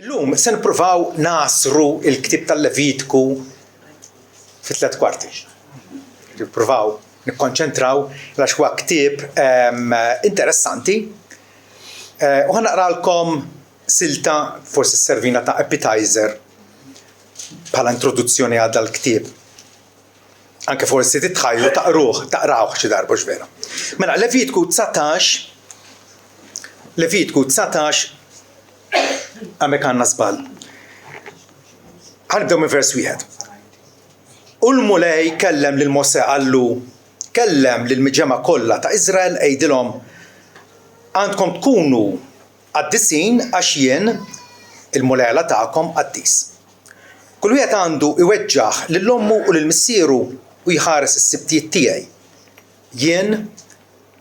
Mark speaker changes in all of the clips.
Speaker 1: Illum se nippruvaw nasru l-ktieb tal-Levitiku fi 3 kwarti. Nippruvaw nikkonċentraw għax huwa ktieb interessanti u ħanaqralkom silta forsi sservina ta' appetizer bħala introduzzjoni għal dal-ktieb. Anke forsi titħajlu taqrawh xi darba x'vera. Mela Levitiku 19 għamek għanna żball. Ħanibdew minn vers 1. U l-mulej kellem lil Mosè għallu kellem lil miġema kollha ta' Iżrael għejdilhom għandkom tkunu qaddisin għax jien il-mulejla tagħkom qaddis. Kull wieħed għandu iweġġaħ lil ommu u lil missieru u jħares is-sibtijiet tiegħi. Jien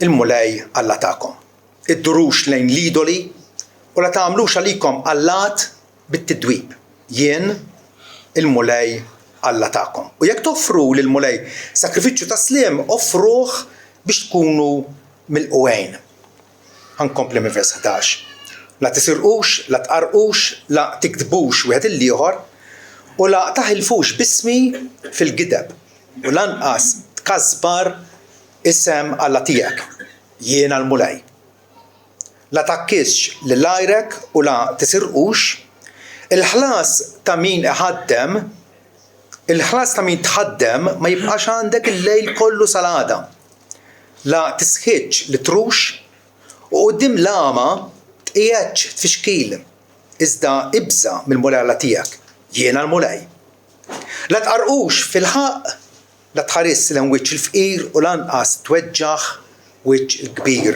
Speaker 1: il-mulej Alla tagħkom. Iddurux lejn l-idoli u la tagħmlux għalikom allat bit-tidwib. Jien il-mulej Alla tagħkom. U jekk toffru lil mulej sakrifiċċju ta' sliem, offruh biex tkunu mill-qwejn. Ħankompli minn vers 11. La tisirqux, la tqarqux, la tikdbux wieħed il-ieħor u la taħilfux bismi fil-gideb u lanqas tkasbar isem Alla tiegħek. Jiena l-mulej. La takkisx lil-għajrek u la tisirqux, il-ħlas ta' min tħaddem ma jibqax għandek il-lejl kollu sal-għada. La tisħitx li trux u quddiem lama tqiegħedx tfixkil, iżda ibża mill-mulej Alla tiegħek, jiena l-mulej. La tqarqux fil-ħaq, la tħares lejn wiċċ il-fqir u lanqas tweġġaħ wiċċ il-kbir.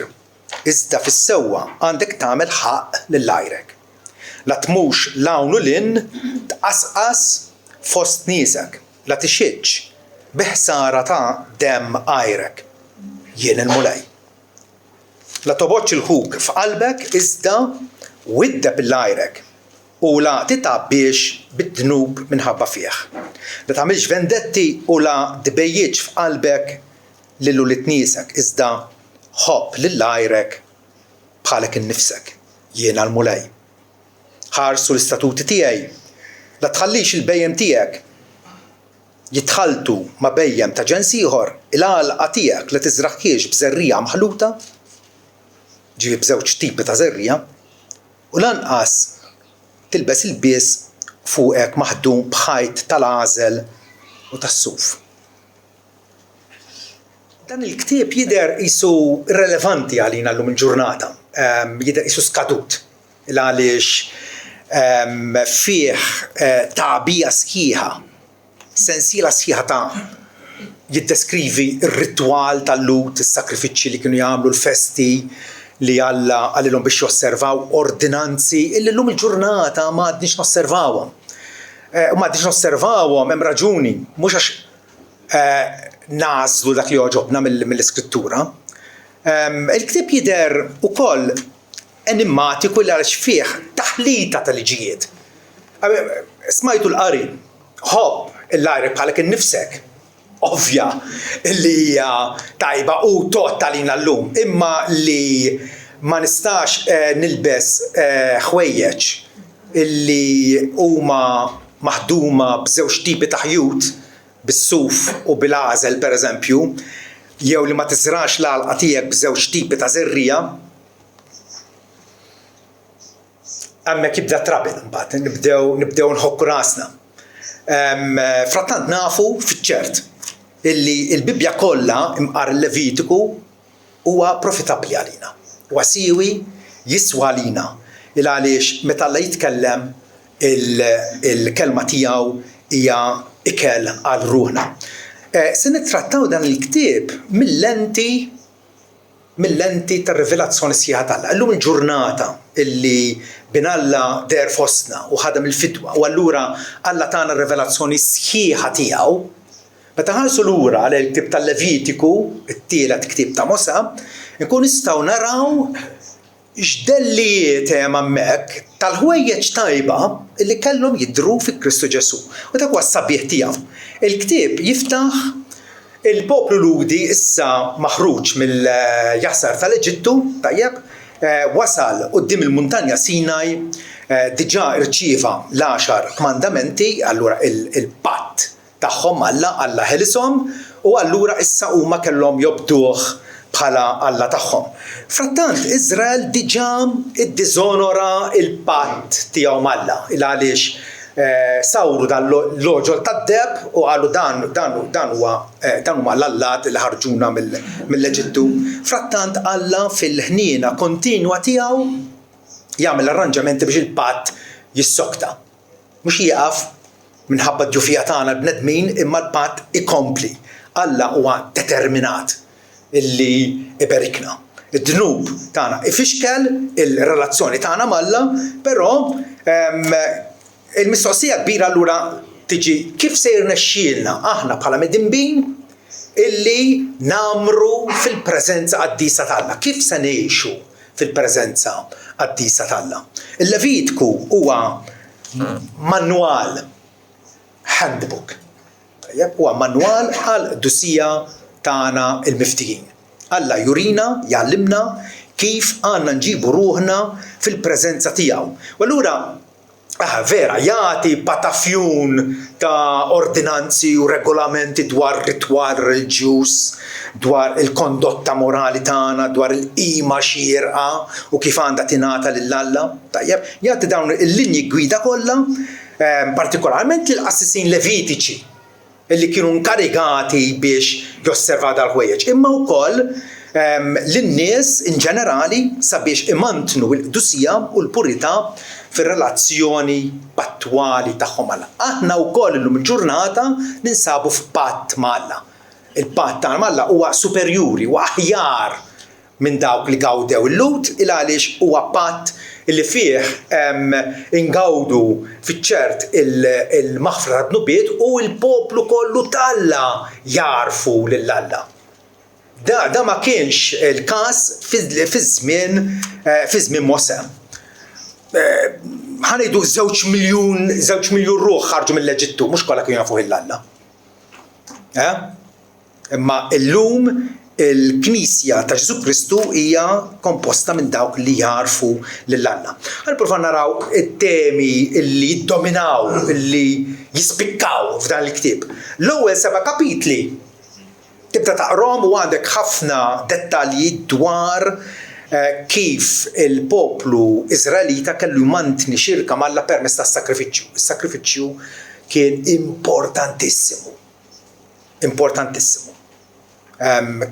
Speaker 1: Iżda fis-sewwa għandek tagħmel ħaq lill-għajrek. La tmux lawn u lin tqasqas fost niesek, la tixitx biħsara ta' demm għajrek. Jien il-mulej. La toboċċ il-ħuk f'qalbek iżda widdeb il-għajrek u la titabbiex bid-dnub minħabba fih. La tagħmilx vendetti u la tbejjitx f'qalbek lil ulied niesek iżda ħobb lill-għajrek bħalek innifsek. Jiena l-mulej. Ħarsu l-istatuti tiegħi. La tħallix il-bejjem tiegħek jitħaltu ma' bejjem ta' ġens ieħor, il-għalqa tiegħek la tiżraħħiex b'żerrija maħluta, ġifi b'żewġ tipi ta' żerrija, u lanqas tilbes il-bies fuqek maħdum b'ħajt tal-għażel u tas-suf. Dan il-ktieb jidher qisu irrelevanti għalina llum il-ġurnata, jidher qisu skadut għaliex fih tagħbija sħiħa, sensiela sħiħa ta' jiddeskrivi r-ritwal tal-lut, is-sakrifiċċji li kienu jagħmlu l-festi li Alla għalilhom biex josservaw ordinanzi illi llum il-ġurnata ma għadniex nosservawhom. U ma għadniex nosservawhom hemm raġuni, mhux għax nażlu dak li joġobna mill-iskrittura. Il-ktieb jidher ukoll enigmatiku li għaliex fih taħlita tal-liġijiet. Smajtu l-qari, ħobb il-għajrek bħalek innifsek, ovvja li hija tajba u tot għalina llum, imma li ma nistax nilbes ħwejjeġ illi huma maħduma b'żewġ tipi ta' ħjut, bis-suf u bil-għażel pereżempju, jew li ma tiżrax l-għalqa tiegħek b'żewġ tipi ta' żerrija, hemmhekk jibda trabil imbagħad, nibdew nħokku rasna. Frattant nafu fiċ-ċert illi l-Bibja kollha imqar il-Levitiku huwa profitabbli għalina. Huwa siewi jiswa għalina il għaliex meta Alla jitkellem il-kelma tiegħu hija ikel għal ruħna. Se nittrattaw dan il-ktieb mill-lenti tar-rivelazzjoni sħiħa ta' Alla. Llum il-ġurnata illi bin Alla der fostna u ħadem il-fidwa u allura Alla tagħna r-rivelazzjoni sħiħa tiegħu. Meta ħarsu lura għal il-ktieb tal-Levitiku, it-tielet ktieb ta' Mosè, nkun nistgħu naraw x'dellijiet hemm hemmhekk tal-ħwejjeġ tajba li kellhom jidhru fi Kristu Ġesu. U dak huwa s-sabiħ tiegħu. Il-ktieb jiftaħ il-poplu Ludi issa maħruġ mill-jaħsar tal-Eġittu, tajjeb, wasal quddiem il-muntanja Sinaj, diġà irċieva l-10 kmandamenti, allura il-patt tagħhom Alla ħelishom u allura issa huma kellhom jobduh bħala Alla tagħhom. Frattant Iżrael diġà iddiżonora il-patt tiegħu Alla għaliex sawru dan l-oġol tad-deb u qalu dan huma l-allat li ħarġuna mill-Eġittu. Frattant Alla fil-ħniena kontinwa tiegħu jagħmel arranġamenti biex il-patt jissokta. Mhux jieqaf minħabba d-ġufija tagħna bnedmin imma l-patt ikompli. Alla huwa determinat illi iberikna. Id-dnub tagħna ifixkel il-relazzjoni tagħna Alla, però il-mistoqsija kbira allura tiġi kif se jirnexxielna aħna bħala medinbin illi namru fil-preżenza qaddisa t'Alla. Kif se ngħixu fil-preżenza qaddisa t'Alla? Il-Levitku huwa manwal, handbook. Huwa manwal għal dusija tagħna il-miftijin. Alla jurina, jgħallimna kif għandna nġibu ruħna fil-preżenza tiegħu. U allura vera, jagħti patafjun ta' ordinanzi u regolamenti dwar ritwal reliġjuż, dwar il-kondotta morali tagħna, dwar il-qima xierqa u kif għandha tingħata lil-Alla. Tajjeb, jagħti dawn il-linji gwida kollha, partikolarment lill-qassisin levitiċi illi kienu nkarigati biex josservaw dal-ħwejjeġ. Imma wkoll lin-nies in ġenerali sabiex imantnu l-qdusija u l-purità fir-relazzjoni pattwali tagħhom Alla. Aħna wkoll illum il-ġurnata ninsabu f'patt ma' Alla. Il-patt ta' Alla huwa superjuri u aħjar minn dawk li gawdew il-Lut għaliex huwa patt illi fih ingawdu fiċ-ċert il-maħfra ta' dnubiet u l-poplu kollu t'Alla jarfu lill-Alla. Da ma kienx il-każ fi żmien Mosè. Ħanejdu 2 miljun ruħ ħarġu mill-Eġittu, mhux kollha kienu jafu lill-Alla. Imma llum il-Knisja ta' Ġesu Kristu hija komposta minn dawk li jarfu lill-Alla. Ħanipprova naraw it-temi li jiddominaw, li jispikkaw f'dan il-ktieb. L-ewwel 7 kapitli tibda taqrom u għandek ħafna dettalji dwar kif il-poplu Iżraelita kellu jmantni xirka Alla permezz tas-sakrifiċċju. Is-sakrifiċċju kien importantissimu.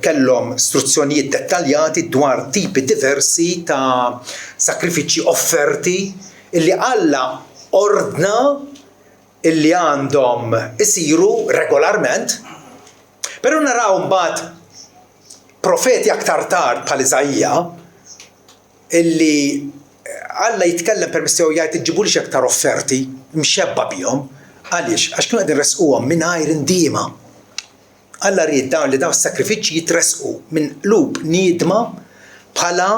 Speaker 1: Kellhom istruzzjonijiet dettaljati dwar tipi diversi ta' sakrifiċċji offerti illi Alla ordna illi għandhom isiru regolarment. Però naraw mbagħad profeti aktar tard bħal Iżajja illi Alla jitkellem permezz tiegħu jgħid iġġibulix aktar offerti mxebba bihom. Għaliex? Għax kienu qegħdin irresquhom mingħajr indiema. Alla rrid dawn li dawn is-sakrifiċċji jitresqu minn qlub niedma bħala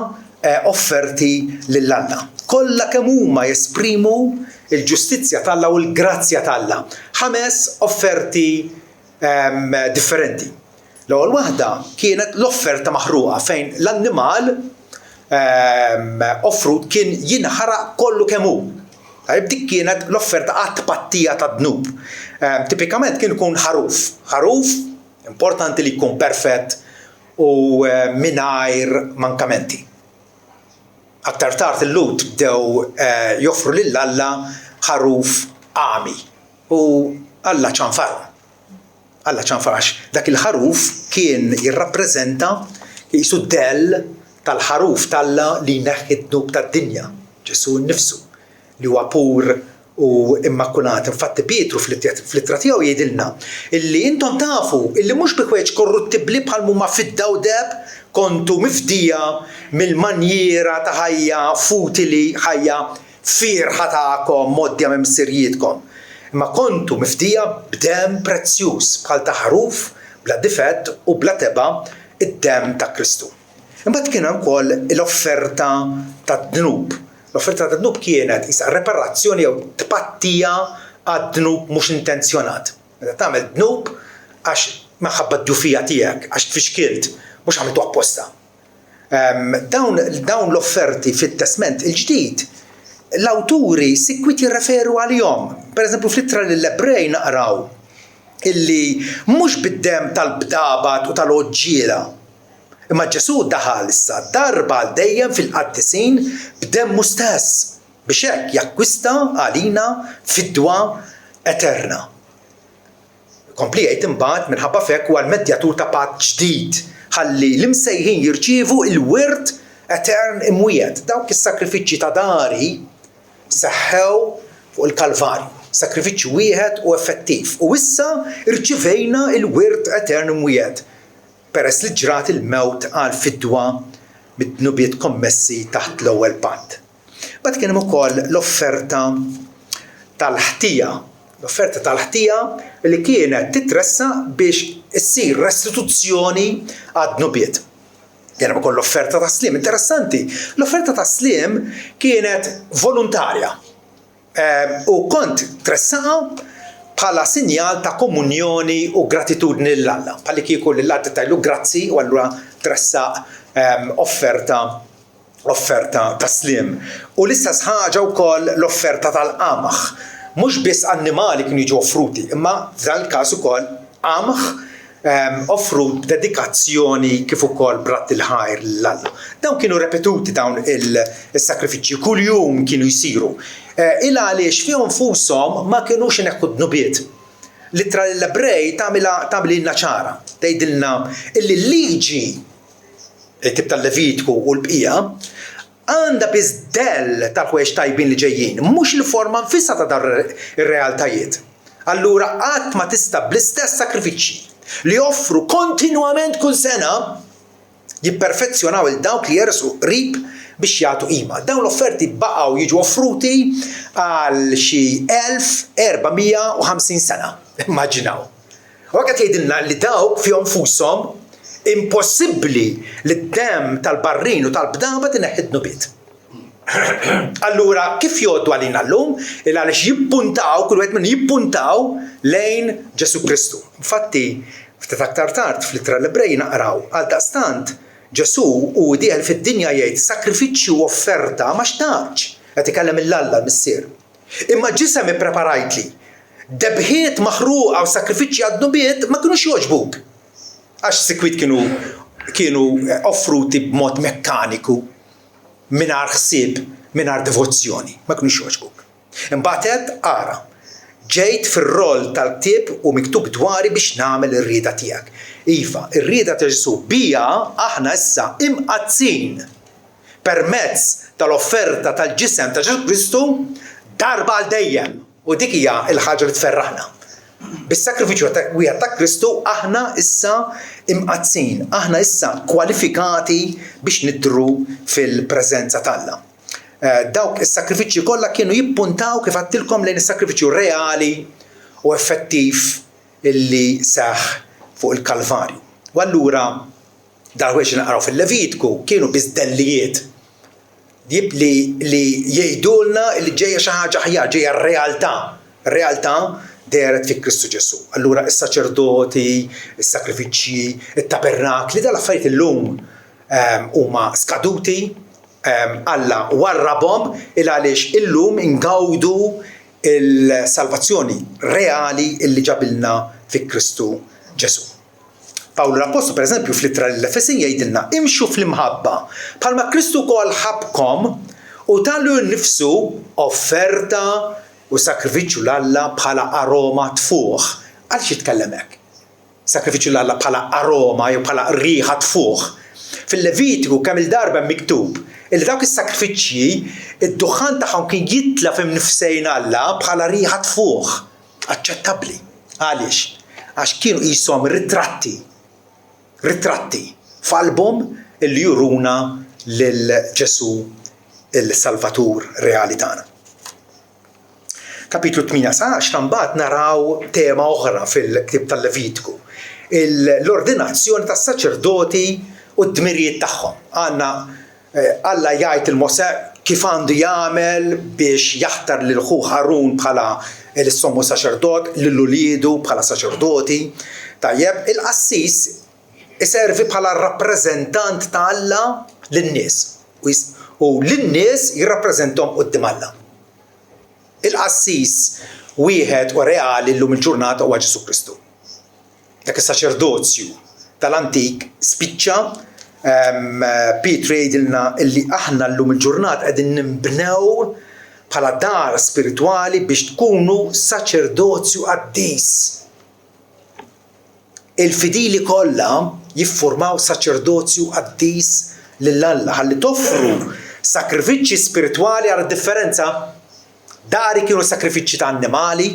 Speaker 1: offerti lill-Alla. Kollha kemm huma jesprimu il-ġustizzja t'Alla u l-grazzja t'Alla. 5 offerti differenti. L-ewwel waħda kienet l-offerta maħruqa fejn l-annimal offrut kien jinħaraq kollu kemm hu. Dik kienet l-offerta qatt-pattija tad-dnub. Tipikament kien ikun ħaruf, importanti li jkun perfett u mingħajr mankamenti. Aktar tard il-Lut bdew joffru lill-Alla ħaruf għami u Alla ċanfaru. Dak il-ħaruf kien jirrappreżenta qisu d-dell tal-ħaruf t'Alla li jneħħi d-dnub tad-dinja, Ġesu nnifsu li huwa pur u immakulat. Infatti Pietru fl-ittra tiegħu jgħidilna illi intom tafu illi mhux bi ħwejġ korruttibbli bħal huma fid-daw deb kontu mifdija mill-manjiera ta' ħajja futili, ħajja firħa tagħkom moddja minn sirjietkom. Imma kontu mifdija b'dem prezzjuż bħal ta' ħaruf bla difett u bla teba id-dem ta' Kristu. Imbagħad kien ukoll l-offerta tad-dnub. L-offerta tad-dnub kienet isa reparazzjoni jew tpattija għad-dnub mhux intenzjonat. Meta tagħmel dnub għax maħabba d-ġufija tiegħek, għax tfixkilt, mhux għamiltu apposta. Dawn l-offerti fit-Testament il-ġdid l-awturi sikwit jirreferu għalihom. Pereżempju fl-ittra lill-Ebrej naqraw illi mhux bid-demm tal-bdabat u tal-oġġiela. Imma Ġesu daħal issa darba għal dejjem fil-qaddisin b'demmu stess biex hekk jakkwista għalina fidwa eterna. Kompli jgħid imbagħad minħabba fekk huwa l-medjatur ta' patt ġdid ħalli l-imsejħin jirċievu l-wirt etern imwiet. Dawk is-sakrifiċċji ta' dari seħħew fuq il-Kalvarju. Sakrifiċċju wieħed u effettiv. U issa irċivejna l-wirt etern imwiet peress li ġrat il-mewt għal fidwa mid-dnubiet kommessi taħt l-ewwel patt. Bad kien hemm ukoll l-offerta tal-ħtija. L-offerta tal-ħtija li kienet titressa biex issir restituzzjoni għad-dnubiet. Kien hemm ukoll l-offerta ta' sliem. Interessanti, l-offerta ta' sliem kienet volontarja u kont tressaqa bħala sinjal ta' komunjoni u gratitudni l-Alla. Bħalli kieku l-Alla tajlu grazzi u allura tressaq offerta ta' sliem. U l-istess ħaġa wkoll l-offerta tal-qamaħ. Mhux biss annimali kienu jiġu offruti, imma f'dan il-każ ukoll qamaħ offru dedikazzjoni kif ukoll bratt il-ħajr l-Alla. Dawn kienu repetuti dawn il-sakrifiċċji kuljum kienu jsiru. Il għaliex fihom fushom ma kinux ineħħu d-nubiet. L-ittra l-Ebrej tagħmililna ċara, tgħidilna illi l-liġi il-tib tal-Levitku u l-bqija għandha biżdell tal-ħwejjeġ tajbin li ġejjin, mhux il-forma nfissa ta' dar ir-realtajiet. Allura qatt ma tista' bl-istess sakrifiċċji li joffru kontinwament kull sena jipperfezzjonaw il-dawk li jersu qrib biex jagħtu qima. Dawn l-offerti baqgħu jiġu offruti għal xi 1450 sena. Immaġinaw. U qed jgħidilna li dawk fihom fushom impossibbli li d-demm tal-barrin u tal-bdaba tineħħi d-nubiet. Allura kif jgħoddu għalina llum? Għaliex jippuntaw, kull wieħed minn jippuntaw lejn Ġesu Kristu. Infatti, ftit aktar tard fl-ittra l-Ebrej naqraw għal daqstant Ġesu u dieħel fid-dinja jgħid sakrifiċċju u offerta ma xtaqx qed ikellem il-Alla l-Missier. Imma ġisem ippreparajtli. Debħiet maħruqa u sakrifiċċji għad-nubiet ma kinux jogħġbuk. Għax sikwit kienu offruti b'mod mekkaniku mingħajr ħsieb, mingħajr devozzjoni, ma kinux jogħġbuk. Imbagħad ara ġejt fir-roll tal-ktieb u miktub dwari biex nagħmel ir-rieda tiegħek. Iva, ir-rieda ta' Ġesu bija aħna issa imqazzin permezz tal-offerta tal-ġisem ta' Ġesu Kristu darba għal dejjem. U dik hija l-ħaġa li tferraħna. Bis-sakrifiċċju wieħed ta' Kristu aħna issa imqazzin, aħna issa kwalifikati biex nidhru fil-preżenza tal-Alla. Dawk is-sakrifiċċji kollha kienu jippuntaw kif għattilkom lejn is-sakrifiċċju reali u effettiv illi seħħ fuq il-Kalvarju. U allura dal-ħwejjeġ naqraw fil-Levitku kienu biżdellijiet li jgħidulna li ġejja xi ħaġa aħjar, ġejja r-realtà. Ir-realtà deret fi Kristu Ġesu. Allura is-saċerdoti, is-sakrifiċċji, it-tabernakli dal-affarijiet illum huma skaduti. Alla warrabhom għaliex illum ingawdu il-salvazzjoni reali illi ġabilna fi Kristu Ġesu. Pawlu l-Apostolu pereżempju fl-ittra l-Efesin jgħidilna imxu fl-imħabba bħalma Kristu wkoll ħabkom u tallu nnifsu offerta u sakrifiċċju l-Alla bħala aroma tfuħ. Għaliex jitkellem hekk? Sakrifiċċju l-Alla bħala aroma jew bħala riħa tfuħ. Fil-Levitiku kemm il-darba miktub illi dawk is-sakrifiċċji id-duħan tagħhom kien jitla f'nifsejn Alla bħala riħa tfuħ aċċettabbli. Għaliex? Għax kienu qishom ritratti f'album illi juruna lil Ġesu il-Salvatur reali tagħna. Kapitlu 8 mbagħad naraw tema oħra fil-Ktieb tal-Levitku. L-ordinazzjoni tas-saċerdoti u d-dmirijiet tagħhom. Għandna Alla jgħid il-Mosè kif għandu jagħmel biex jaħtar lil ħu Ħarun bħala l-sommu saċerdot, lill-uliedu bħala saċerdoti. Tajjeb, il-qassis iservi bħala rappreżentant ta' Alla lin-nies u lin-nies jirrappreżentahom quddiem Alla. Il-qassis wieħed u reali llum il-ġurnata huwa Ġesu Kristu. Dak is-saċerdozju tal-antik spiċċa. Pietru jgħidilna illi aħna llum il-ġurnata qegħdin nimbnew bħala dar spiritwali biex tkunu saċerdozju qaddis. Il-fidili kollha jiffurmaw saċerdozju qaddis lill-Alla ħalli toffru sakrifiċċji spiritwali għal differenza. Dari kienu sakrifiċċji ta' annimali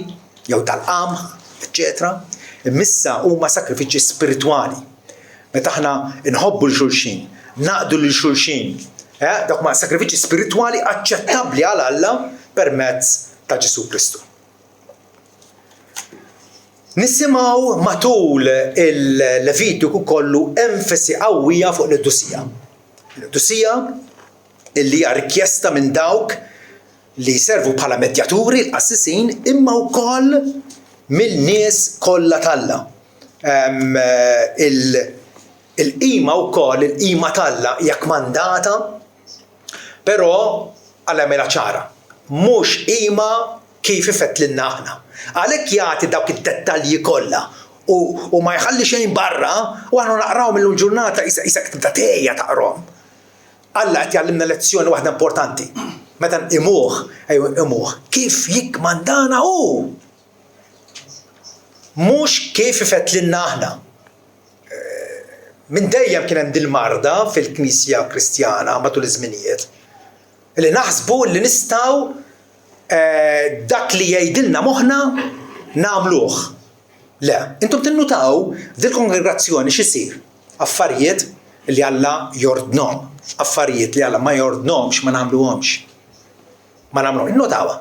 Speaker 1: jew tal-qamħ, eċċetera. Imissa huma sakrifiċċji spiritwali. Meta aħna nħobbu l-xulxin, naqdu l-xulxin, dak ma' sakrifiċċji spiritwali aċċettabbli għal Alla permezz ta' Ġesu Kristu. Nisimgħu matul il-Levitiku kollu enfasi qawwija fuq l-Qudusija. L-Qudusija illi hija rikjesta minn dawk li jservu bħala medjaturi l-qassisin imma wkoll mill-nies kollha tal-Alla. Il-qima wkoll il-qima tal-Alla hija kmandata, però Alla jagħmilha ċara. Mhux qima kif ifettlilna aħna. Għalhekk jagħti dawk id-dettalji kollha u ma jħalli xejn barra u aħna naqrawhom mill-ġurnata isa tibda tgħejja taqrahom. Alla qed jgħallimna lezzjoni waħda importanti. Meta imuh kif jikkmandana hu. Mhux kif ifettlilna aħna. Minn dejjem kien hemm dil-marda fil-Knisja Kristjana matul iż-żminijiet li naħsbu li nistgħu dak li jgħidilna moħħna nagħmluh. Le, intom tinnutaw dil-kongregazzjoni x'isir? Affarijiet li Alla jordnhom, affarijiet li Alla ma jordnhomx ma nagħmluhomx. Ma nagħmluhom, innotawha.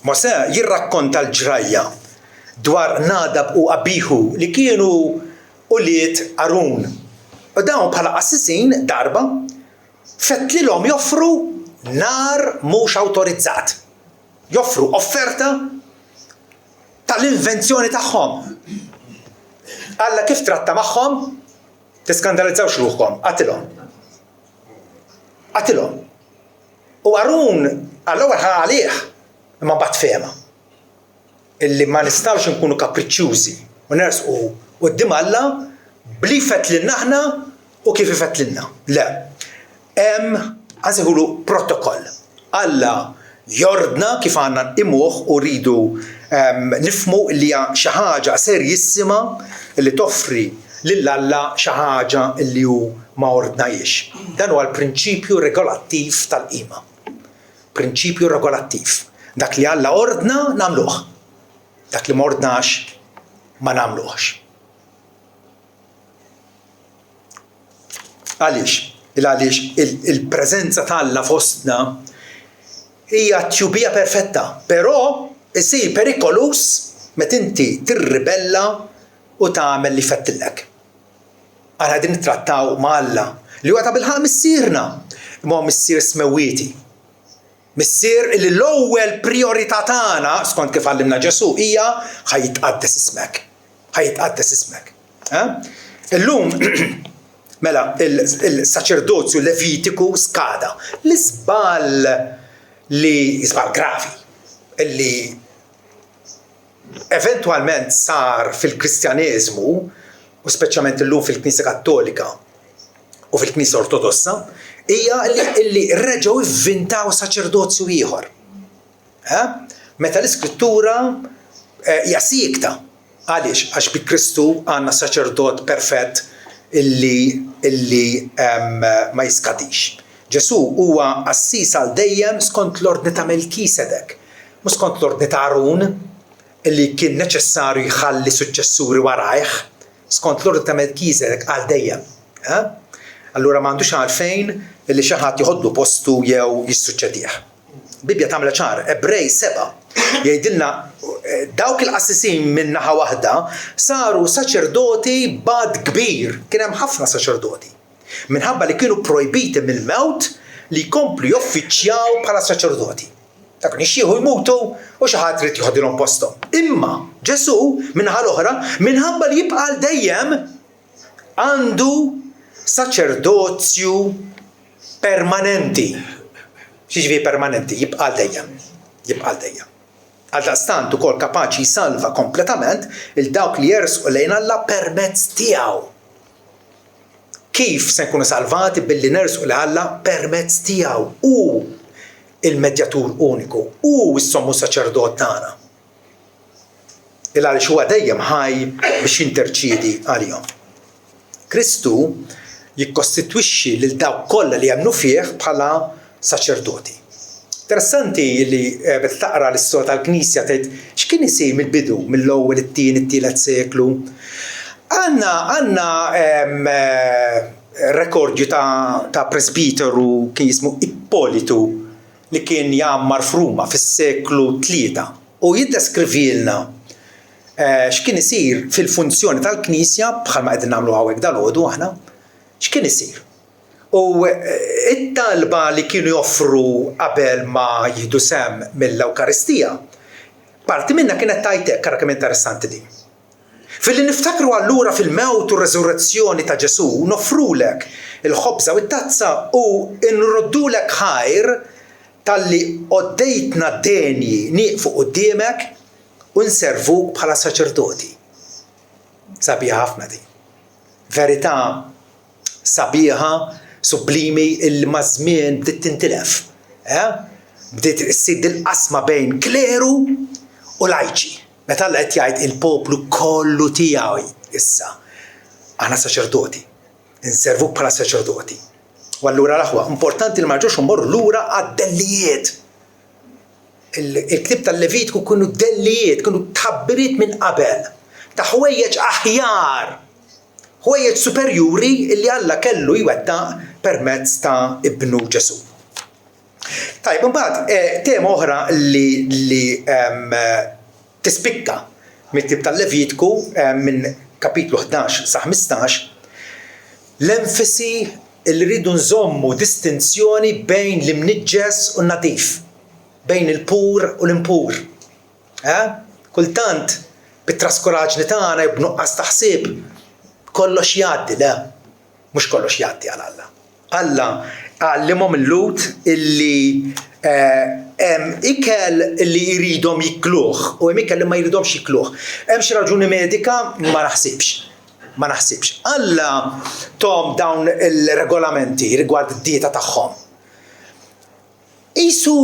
Speaker 1: Mosè jirrakkonta l-ġrajja dwar Nadab u Abihu li kienu ulied Arun. U dawn bħala qassisin darba fettlilhom joffru nar mhux awtorizzat. Joffru offerta tal-invenzjoni tagħhom. Alla kif tratta magħhom? Tiskandalizzawx ruħkom, qatilhom. U Arun għall-ewwel ħa għalih imma mbagħad fehma illi ma nistgħux inkunu kapriċċjużi u nersqu quddiem Alla bli fettlilna aħna u kif ifettlilna. Le. Hemm nsejħulu protokoll. Alla jordna kif għandna imuh u rridu nifhmu li hija xi ħaġa serjissima li toffri lil Alla xi ħaġa li hu ma ordnajiex. Dan huwa l-prinċipju regolattiv tal-qima. Prinċipju regolattiv. Dak li Alla ordna nagħmluh. Dak li ma ordnax ma nagħmluhx. Għaliex il-preżenza ta' Alla fostna hija tjubija perfetta, però isir perikolus meta inti tirribella u tagħmel li fettillek. Aħna qegħdin nittrattaw ma' Alla li huwa ta' bilħaq missierna, imma huwa missier smewwieti. Missier li l-ewwel priorità tagħna skont kif għallimna Ġesu hija ħajitqaddes ismek. Illum mela il-saċerdozju Levitiku skada. L-iżbal gravi li eventwalment sar fil-Kristjaneżmu u speċjalment illum fil-Knisja Kattolika u fil-Knisja Ortodossa hija li reġgħu ivvintaw saċerdozju ieħor. Meta l-Iskrittura hija siekta. Għaliex? Għax bi Kristu għandna saċerdot perfett illi ma jiskadix. Ġesu huwa assis għal dejjem skont l-ordni ta' Melkisedek, mhux skont l-ordni ta' Arun illi kien neċessarju jħalli suċċessuri warajh, skont l-ordni ta' Melkisedek għal dejjem. Allura m'għandux għalfejn illi xi ħadd jħoddu postu jew jissuċċedih. Bibja tagħmel ċar, Ebrej 7 jgħidilna dawk il-qassisin minn naħa waħda saru saċerdoti bad kbir, kien hemm ħafna saċerdoti. Minħabba li kienu projbiti mill-mewt li jkomplu joffiċjaw bħala saċerdoti. Dak nixxieħu jmutu u xi ħadd irid jieħodilhom posthom. Imma Ġesu min-naħa l-oħra minħabba li jibqa' dejjem għandu saċerdozju permanenti. Xiġifieri permanenti, jibqa' dejjem. Jibqa' dejjem. Għaldaqstant ukoll kapaċi jsalva kompletament il dawk li jersqu lejn Alla permezz tiegħu. Kif se nkunu salvati billi nersqu lejn Alla permezz tiegħu. Hu il-medjatur uniku, hu s-sommu saċerdot tagħna. Il għaliex huwa dejjem ħaj biex jinterċiedi għalihom. Kristu jikkostitwixxi lil dawk kollha li jemmnu fih bħala saċerdoti. Interessanti li taqra l-istorja tal-Knisja tgħid x'kien isir mill-bidu mill-ewwel it-tieni it-tielet seklu. Għandna rekordju ta' presbiteru kien jismu Ippolitu li kien jammar f'Ruma fis-seklu 3 u jiddeskrivilna x'kien isir fil-funzjoni tal-Knisja bħalma qegħdin nagħmlu hawnhekk dalgħodu aħna, x'kien isir. U it-talba li kienu joffru qabel ma jieħdu sem mill-Ewkaristija, parti minnha kienet tajtek kara kemm interessanti din. Filli niftakru allura fil-mewt u r-reżurrezzjoni ta' Ġesu, noffrulek il-ħobża u t-tazza u nroddulek ħajr talli qoddejtna denji nieqfu quddiemek u nservuk bħala saċerdoti. Sabiħa ħafna din. Verità sabiħa, sublimi il-mażmien bdiet tintilef. Bdiet issir il-qasma bejn kleru u lajċi. Meta Alla qed jgħid il-poplu kollu tiegħi issa aħna saċerdoti. Inservuk bħala saċerdoti. U allura l-aħwa importanti li ma ġewx immorru lura għad-dellijiet. Il-ktib tal-Levitiku kienu dellijiet, kienu tħabbiriet minn qabel. Ta' ħwejjeġ aħjar. Ħwejjeġ superjuri illi Alla kellu jwettaq permezz ta' ibnu Ġesu. Tajb, imbagħad tema oħra li tispikka mit-ktib tal-Levitiku minn kapitlu 11 sa 15 l-enfasi li rridu nżommu distinzjoni bejn l-imniġġes u n-nadif, bejn il-pur u l-impur. Kultant bit-traskuraġni tagħna b'nuqqas taħsib kollox jgħaddi, le, mhux kollox jgħaddi għal Alla. Alla għallimhom il-Lut illi hemm ikel li jridhom jikluh u hemm ikel li ma jridhomx jikluh. Hemm xi raġuni medika ma naħsibx. Alla tom dawn il-regolamenti rigward id-dieta tagħhom. Isu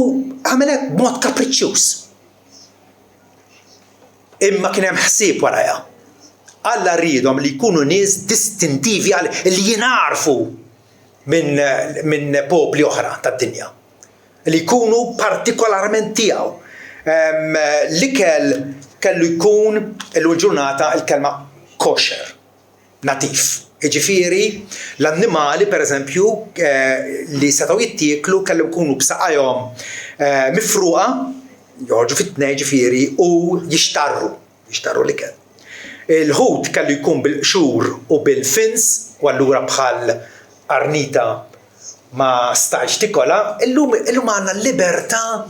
Speaker 1: għamilek b'mod kapriċċjuż. Imma kien hemm ħsieb warajha. Alla rridhom li jkunu nies distintivi li jingħarfu minn popli oħra tad-dinja. Li jkunu partikolarment tiegħu. L-ikel kellu jkun il-ġurnata il-kelma kosher, natif. Jiġifieri l-annimali pereżempju li setgħu jittieklu kellu jkunu b'saqajhom mifruqa, joħorġu fit-tnejn ġifieri u jixtarru l-ikel. Il-ħut kellu jkun bil-qxur u bil-fins u allura bħal arnita ma stax tikola, illum għandna l-libertà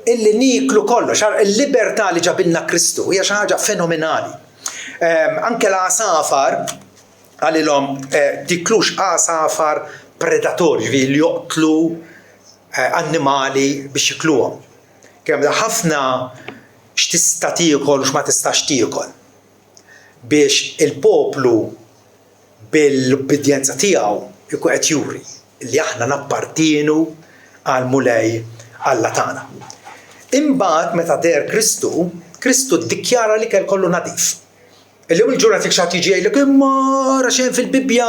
Speaker 1: illi niklu kollox. Il-libertà li ġabilna Kristu hija xi ħaġa fenomenali. Anke l-għasafar għalilhom tiklux għasafar predatorji li joqtlu annimali biex jikluhom. Kemm ħafna x'tista' tiekol u x'ma tistax tiekol. Biex il-poplu bil-obbedjenza tiegħu jkun qed juri li aħna nappartienu għal mulej Alla tagħna. Imbagħad meta der Kristu ddikjara li kell kollu nadif. Illum il-ġurnata jekk xaħat jiġi jgħidlek imma xejn fil-Bibja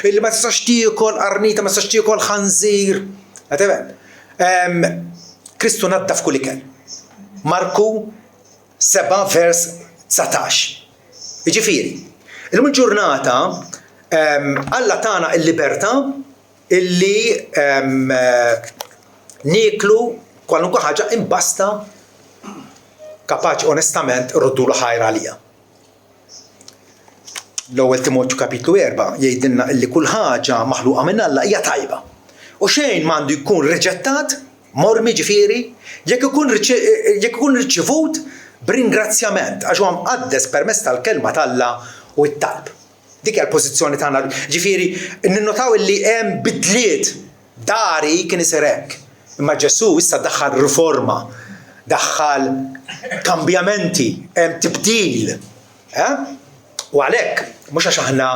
Speaker 1: illi ma tistax tiekol arnita, ma tistax tiekol ħanżir. Kristu naddaf kull ikel. Marku 7 vers 19. Jiġifieri, illum il-ġurnata Alla tagħna l-libertà illi nieklu kwalunkwe ħaġa imbasta kapaċi onestament irroddu ħajra għalija. L-ewwel Timotju kapitlu 4 jgħidilna li kull ħaġa maħluqa minn Alla hija tajba. U xejn m'għandu jkun riġettat, mormi ġifieri, jekk ikun riċevut b'ringrazzjament għax huwa mqaddes permezz tal-kelma tal-Alla u t-talb. Dik hija l-pożizzjoni tagħna. Ġifieri ninnotaw li hemm bidliet dari kien isir hekk. Imma Ġesu issa daħħal riforma, daħħal kambjamenti, tibdil. U għalhekk mhux għax aħna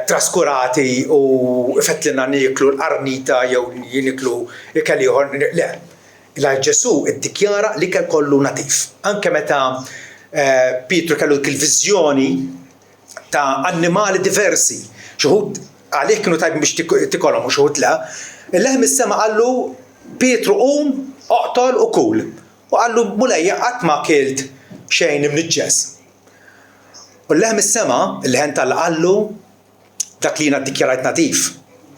Speaker 1: traskurati u ifettlina niklu l-qarnita jew jiniklu ikel ieħor, le. Ġesu iddikjara li kell kollu natif. Anke meta Pietru kellu dik il-viżjoni ta' annimali diversi, xuħud għalih kienu tajbin biex tikolhom u xuħud le, il-leħem is-sema qallu Pietru oqtol u kul. U qallu mulejja qatt ma kilt xejn imniġġes. U l-leħem is-sema, il-leħen tal-qallu dak li jiena ddikjarajt natif,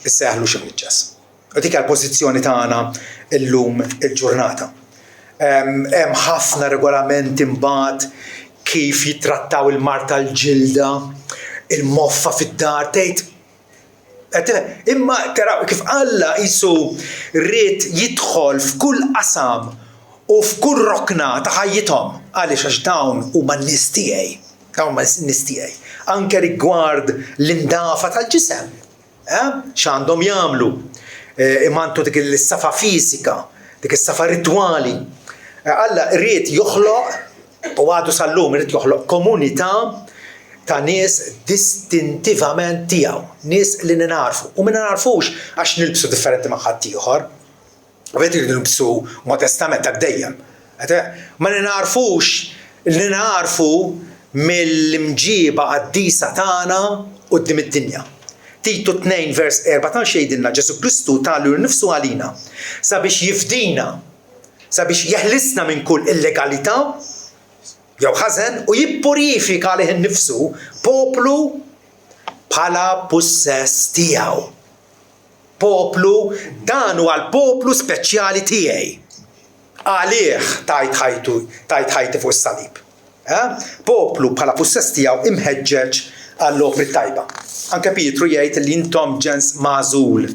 Speaker 1: issa jaħlu x'imniġġes. U dik l-pożizzjoni tagħna llum il-ġurnata. Hemm ħafna regolamenti mbagħad kif jittrattaw il-mar tal-ġilda, il-moffa fid-dar, tgħid. Imma taraw kif Alla qisu rrid jidħol f'kull qasam u f'kull rokna ta' ħajjithom għaliex għax dawn huma n-nies tiegħi. Dawn ma n-nies tiegħi. Anke rigward l-indafa tal-ġisem. X'għandhom jagħmlu? Imantu dik is-safa fiżika, dik is-safa ritwali. Alla rrid joħloq u għadu sal-lum rrid joħloq komunità ta' nies distintivament tiegħu, nies li ninarfu. U ma ninarfux għax nilbsu differenti ma' ħadd ieħor. Vedi li nilbsu modestament dak dejjem. Ma ninarfux li narfu mill-imġiba qaddisa tagħna quddiem id-dinja. Titu 2 vers 14 xejdilna Ġesu Kristu talu nnifsu għalina sabiex jifdina, sabiex jeħlisna minn kull illegalità jew ħażen u jippurifika għalih innifsu poplu bħala possess tiegħu. Poplu dan huwa l-poplu speċjali tiegħi. Għalih tajt ħajti fuq is-salib. Poplu bħala possess tiegħu imħeġġeġ għall-opri tajba. Anke Pietru jgħid li intom ġens magħżul,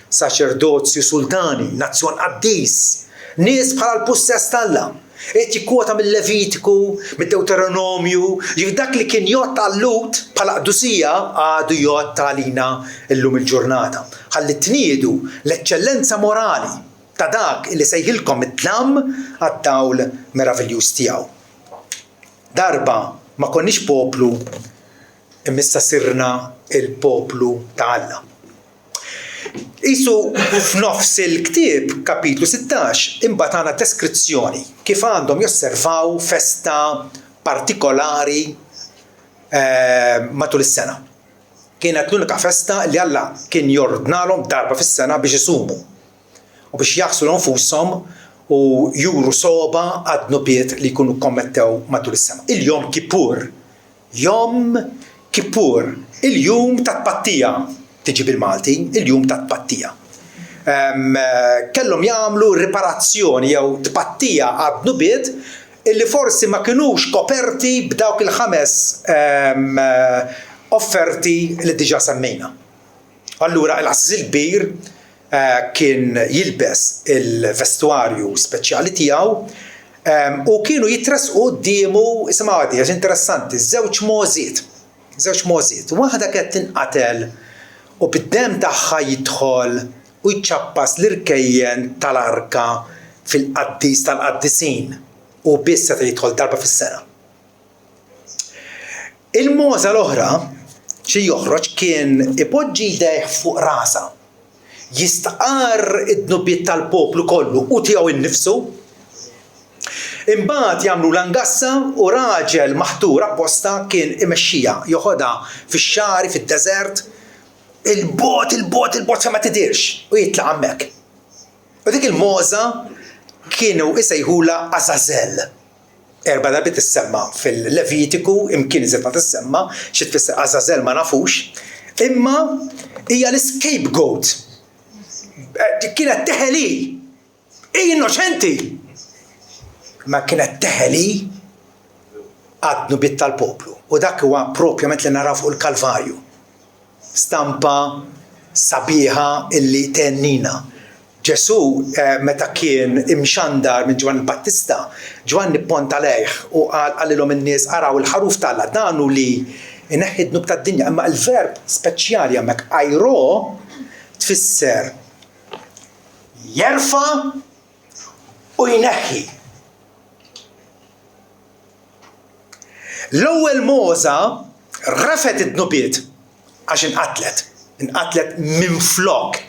Speaker 1: saċerdozju suldani, nazzjon qaddis, nies bħala l-possess tal-Alla. Qed jikkwota mill-Levitiku, mid-Deuteronomju, dak li kien jgħod tal-Lut bħala qdusija għadu jgħod għalina llum il-ġurnata. Ħalli tniedu l-eċċellenza morali ta' dak li sejħilkom it-tlam għad-dawl meravigliuż tiegħu. Darba ma konniex poplu, imissa sirna il-poplu ta' Alla. Isu f'nofs il-ktieb, kapitlu 16, imbagħad għandna deskrizzjoni kif għandhom josservaw festa partikolari matul is-sena. Kienet l-unika festa li Alla kien jordnalhom darba fis-sena biex isumu u biex jaħslu nfushom u juru soba għad-nubiet li jkunu kommettew matul is-sena. Il-Jom Kippur. Jom Kippur, il-jum ta' tpattija, tiġi bil-Malti, il-jum ta' tpattija. Kellhom jagħmlu riparazzjoni jew tpattija għad-nubiet illi forsi ma kinux koperti b'dawk il-5 offerti li diġà semmejna. Allura il-Qassis il-Kbir kien jilbes il-vestwarju speċjali tiegħu u kienu jitrasqu qudiemu isimgħu għadi għax interessanti, żewġ możiet. Waħda qed tinqatel u bid-demm tagħha jidħol u jċappas l-irkejjen tal-arka fil-qaddis tal-qaddisin u biss se jidħol darba fis-sena. Il-moża l-oħra xi joħroġ kien ipoġġi jdejh fuq rasa, jistaqar id-nubiet tal-poplu kollu u tiegħu innifsu. Imbagħad jagħmlu l-angassa u raġel maħtur apposta kien imexxija joħodha fix-xari fid-deżert il-bot sa ma tidirx u jitlaq hemmhekk. U dik il-moża kienu isejħula Azazel. 4 darbiet tissemma fil-Levitiku, imkien iżid ma tissemma, xi tfisser Azazel ma nafux, imma hija l-scapegoat. Kienet teħeli, innoċenti. Ma kienet teħeli għad-nubiet tal-poplu. U dak huwa propjament li naraw fuq il-Kalvarju. Stampa sabiħa illi tennina. Ġesu meta kien imxandar minn Ġwanni Battista, Ġwanni pponta lejh u għalilhom in-nies araw il-ħaruf tal-Alla danu li ineħħi d-nub tad-dinja, imma l-verb speċjali hemmhekk ajro tfisser jerfa' u jneħħi. L-ewwel Moża rafet id-dnubiet għax inqatlet minflok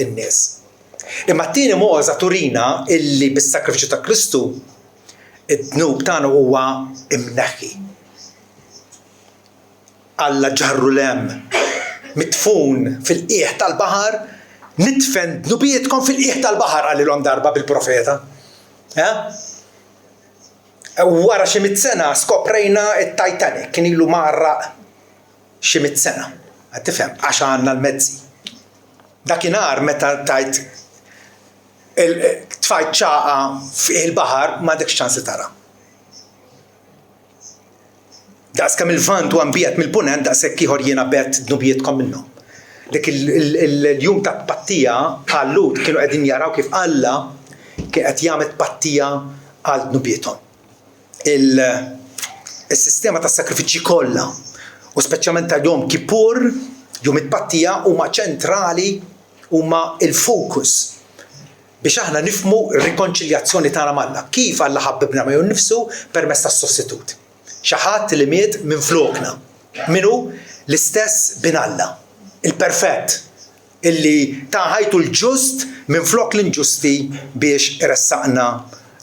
Speaker 1: in-nies. Imma t-tieni Moża turina illi bis-sakrifiċċju ta' Kristu id-dnub tagħna huwa imneħħi. Alla ġarru l-hemm mitfun fil-qiegħ tal-baħar, nitfen dnubietkom fil-qiegħ tal-baħar għalilhom darba bil-profeta. Wara xi 100 sena skoprejna it-Titanic kien ilu magħraq xi 100 sena. Qed tifhem għax għandna l-mezzi. Dakinhar meta tajt tfajt ċaqa fil-baħar m'għandekx ċansi tara. Daqskemm il-vant u għambiet mill-punent daqshekk ieħor jiena bet dnubietkom minnhom. Dik il-jum ta' tpattija għal Lut kienu qegħdin jaraw kif Alla kien qed jagħmel tpattija għal dnubiethom. Il-sistema tas sakrifiċċji kollha u speċjalment tal-jom Kippur, jum it-tpattija huma ċentrali, huma il-fokus biex aħna nifhmu r-rikonċiljazzjoni tagħna mal-Alla. Kif Alla ħabbibna ma' nnifsu permezz tas-sostitut. Xi ħadd li miet minn flokna. Minu l-istess bin Alla, il-perfett, illi ta' ħajtu l-ġust minn flok l-inġusti biex iressaqna